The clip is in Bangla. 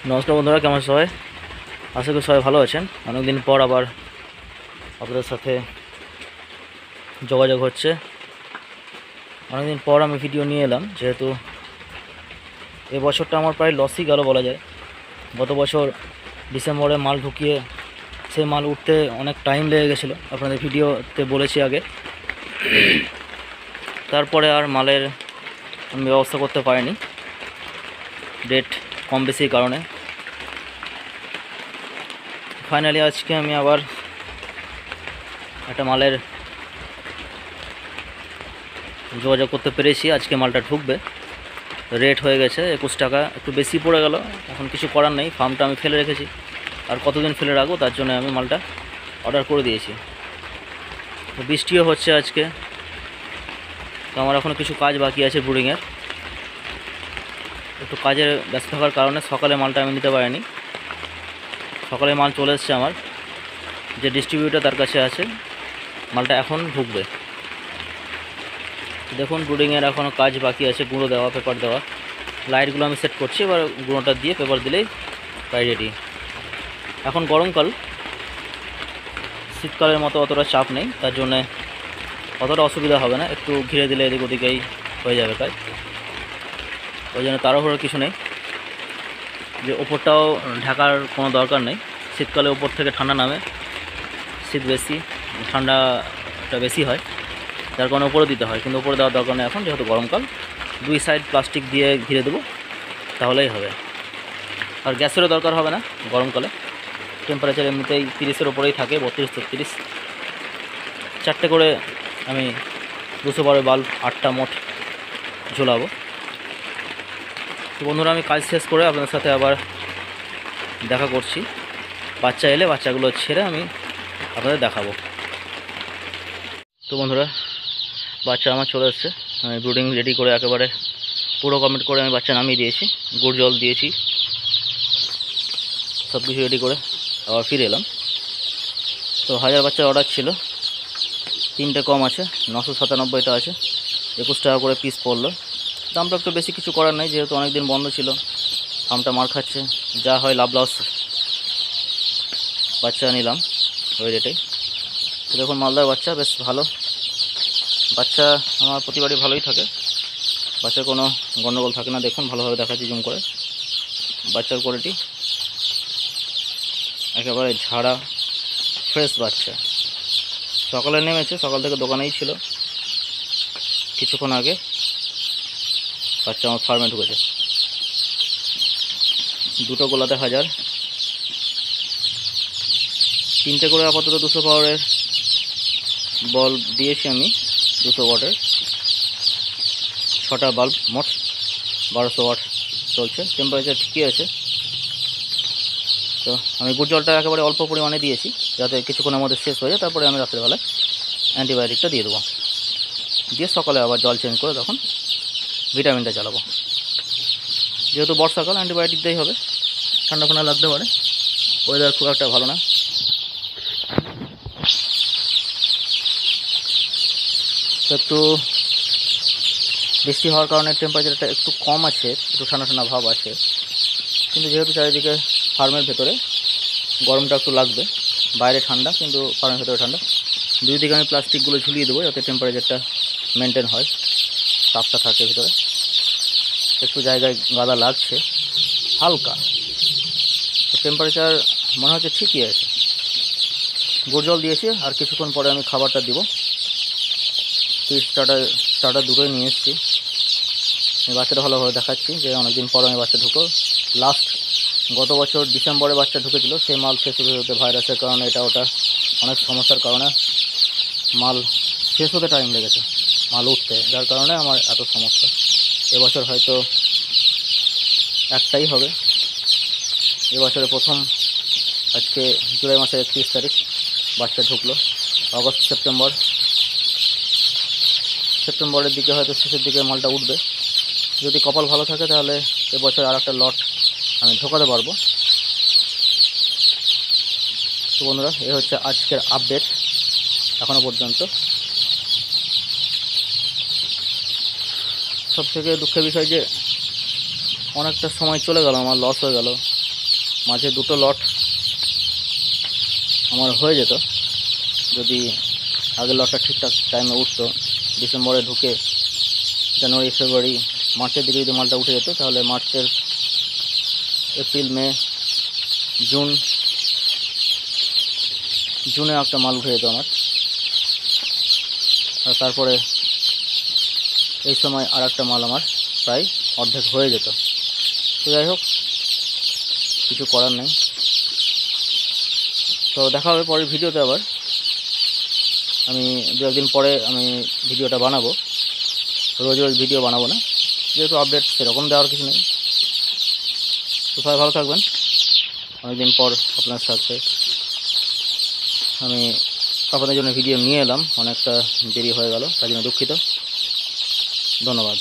নমস্কার বন্ধুরা, কেমন সবাই? আশা করি সবাই ভালো আছেন। অনেকদিন পর আবার আপনাদের সাথে যোগাযোগ হচ্ছে। অনেকদিন পর আমি ভিডিও নিয়ে এলাম, যেহেতু এবছরটা আমার প্রায় লসই গেল বলা যায়। গত বছর ডিসেম্বরে মাল ঢুকিয়ে সেই মাল উঠতে অনেক টাইম লেগে গেছিলো, আপনাদের ভিডিওতে বলেছি আগে। তারপরে আর মালের আমি ব্যবস্থা করতে পারিনি, রেট কম বেশির কারণে। ফাইনালি আজকে আমি আবার একটা মালের যোগাযোগ করতে পেরেছি। আজকে মালটা ঢুকবে, রেট হয়ে গেছে 21 টাকা, একটু বেশি পড়ে গেল। এখন কিছু করার নেই, ফার্মটা আমি ফেলে রেখেছি, আর কতদিন ফেলে রাখবো, তার জন্য আমি মালটা অর্ডার করে দিয়েছি। তো বৃষ্টিও হচ্ছে আজকে, তো আমার এখনও কিছু কাজ বাকি আছে ব্রুডিংয়ের। একটু কাজের ব্যস্ত থাকার কারণে সকালে মালটা আমি নিতে পারিনি। সকালে মাল চলে এসছে, আমার যে ডিস্ট্রিবিউটার তার কাছে আছে, মালটা এখন ঢুকবে। দেখুন, ব্রুডিংয়ের এখনও কাজ বাকি আছে, গুঁড়ো দেওয়া, পেপার দেওয়া। লাইটগুলো আমি সেট করছি, এবার গুঁড়োটা দিয়ে পেপার দিলেই প্রায় রেডি। এখন গরমকাল, শীতকালের মতো অতটা চাপ নেই, তার জন্যে অতটা অসুবিধা হবে না। একটু ঘিরে দিলে এদিক ওদিকেই হয়ে যাবে কাজ, ওই জন্য তাড়াহুড়োর কিছু নেই। যে ওপরটাও ঢাকার কোনো দরকার নেই। শীতকালে ওপর থেকে ঠান্ডা নামে, শীত বেশি, ঠান্ডাটা বেশি হয়, যার কারণে ওপরে দিতে হয়। কিন্তু ওপরে দেওয়ার দরকার নেই এখন, যেহেতু গরমকাল। দুই সাইড প্লাস্টিক দিয়ে ঘিরে দেবো, তাহলেই হবে। আর গ্যাসেরও দরকার হবে না গরমকালে। টেম্পারেচার এমনিতেই 30-এর ওপরেই থাকে, 32-33। 4টে করে আমি 212 বাল্ব 8টা মোট ঝোলাবো। তো বন্ধুরা, আমি কাজ শেষ করে আপনাদের সাথে আবার দেখা করছি। বাচ্চা এলে বাচ্চাগুলো ছেড়ে আমি আপনাদের দেখাবো। তো বন্ধুরা, বাচ্চা আমার চলে এসছে। আমি ব্রুডিং রেডি করে একেবারে পুরো কমপ্লিট করে আমি বাচ্চা নামিয়ে দিয়েছি, গুড় জল দিয়েছি, সব কিছু রেডি করে আবার ফিরে এলাম। তো 1000 বাচ্চার অর্ডার ছিল, 3টে কম আছে, 997টা আছে, 21 টাকা করে পিস পড়লো। দামটা একটু বেশি, কিছু করার নেই, যেহেতু অনেক দিন বন্ধ ছিল, ফার্মটা মার খাচ্ছে, যা হয় লাভ লস। বাচ্চা নিলাম ওই রেটেই। তো দেখুন, মালদার বাচ্চা বেশ ভালো বাচ্চা, আমার প্রতিবারই ভালোই থাকে, বাচ্চার কোনো গণ্ডগোল থাকে না। দেখুন, ভালোভাবে দেখাচ্ছি জুম করে। বাচ্চার কোয়ালিটি একেবারে ঝাড়া ফ্রেশ বাচ্চা। সকালে নেমেছে, সকাল থেকে দোকানেই ছিল, কিছুক্ষণ আগে বাচ্চা আমার ফার্মে ঢুকেছে। দুটো গোলাতে 1000, 3টে করে আপাতত 200 পাওয়ারের বল দিয়েছি আমি, 200 ওয়াটের। 6টা বাল্ব মোট 1200 ওয়াট চলছে, টেম্পারেচার ঠিকই আছে। তো আমি গুড় জলটা একেবারে অল্প পরিমাণে দিয়েছি, যাতে কিছুক্ষণের মধ্যে শেষ হয়ে যায়। তারপরে আমি রাত্রেবেলায় অ্যান্টিবায়োটিকটা দিয়ে দেবো, দিয়ে সকালে আবার জল চেঞ্জ করে তখন ভিটামিনটা চালাবো। যেহেতু বর্ষাকাল, অ্যান্টিবায়োটিক দিয়েই হবে, ঠান্ডা ফান্ডা লাগতে পারে, ওয়েদার খুব একটা ভালো না। তো একটু বৃষ্টি হওয়ার কারণে টেম্পারেচারটা একটু কম আছে, একটু ঠান্ডা ঠান্ডা ভাব আছে। কিন্তু যেহেতু চারিদিকে ফার্মের ভেতরে গরমটা একটু লাগবে, বাইরে ঠান্ডা কিন্তু ফার্মের ভেতরে ঠান্ডা। দুই দিকে আমি প্লাস্টিকগুলো ঝুলিয়ে দেবো, যাতে টেম্পারেচারটা মেনটেন হয়, তাপটা থাকে ভেতরে। একটু জায়গায় গাদা লাগছে হালকা, তো টেম্পারেচার মনে হচ্ছে ঠিকই আছে। গুড় জল দিয়েছি, আর কিছুক্ষণ পরে আমি খাবারটা দিব। ফিড স্টার্টার দুটোই নিয়ে এসেছি। আমি বাচ্চাটা ভালোভাবে দেখাচ্ছি, যে অনেকদিন পর আমি বাচ্চা ঢুকো। গত বছর ডিসেম্বরে বাচ্চা ঢুকেছিল, সেই মাল শেষ হতে ভাইরাসের কারণে এটা ওটা অনেক সমস্যার কারণে মাল শেষ হতে টাইম লেগেছে, মাল উঠতে, যার কারণে আমার এত সমস্যা। এবছর হয়তো একটাই হবে। এবছরে প্রথম, আজকে জুলাই মাসের 31 তারিখ বাচ্চা ঢুকলো। আগস্ট সেপ্টেম্বরের দিকে হয়তো শেষের দিকে মালটা উঠবে। যদি কপাল ভালো থাকে তাহলে এবছর আর একটা লট আমি ঢোকাতে পারবো। তো বন্ধুরা, এই হচ্ছে আজকের আপডেট এখনও পর্যন্ত। সবথেকে দুঃখের বিষয় যে অনেকটা সময় চলে গেল, আমার লস হয়ে গেল। মাঝে 2টো লট আমার হয়ে যেত যদি আগের লটটা ঠিকঠাক টাইমে উঠতো। ডিসেম্বরে ঢুকে জানুয়ারি ফেব্রুয়ারি মার্চের দিকে যদি মালটা উঠে যেত তাহলে মার্চের এপ্রিল মে জুনে একটা মাল উঠে যেত আমার। আর তারপরে এই সময় আর একটা মাল আমার প্রায় অর্ধেক হয়ে যেত। তো যাই হোক, কিছু করার নেই। তো দেখা হবে পরের ভিডিওতে। আবার আমি 2-1 দিন পরে আমি ভিডিওটা বানাবো। রোজ রোজ ভিডিও বানাবো না, যেহেতু আপডেট সেরকম দেওয়ার কিছু নেই। তো সবাই ভালো থাকবেন। অনেকদিন পর আপনার সাথে আমি আপনাদের জন্য ভিডিও নিয়ে এলাম, অনেকটা দেরি হয়ে গেল, তার জন্য দুঃখিত। ধন্যবাদ।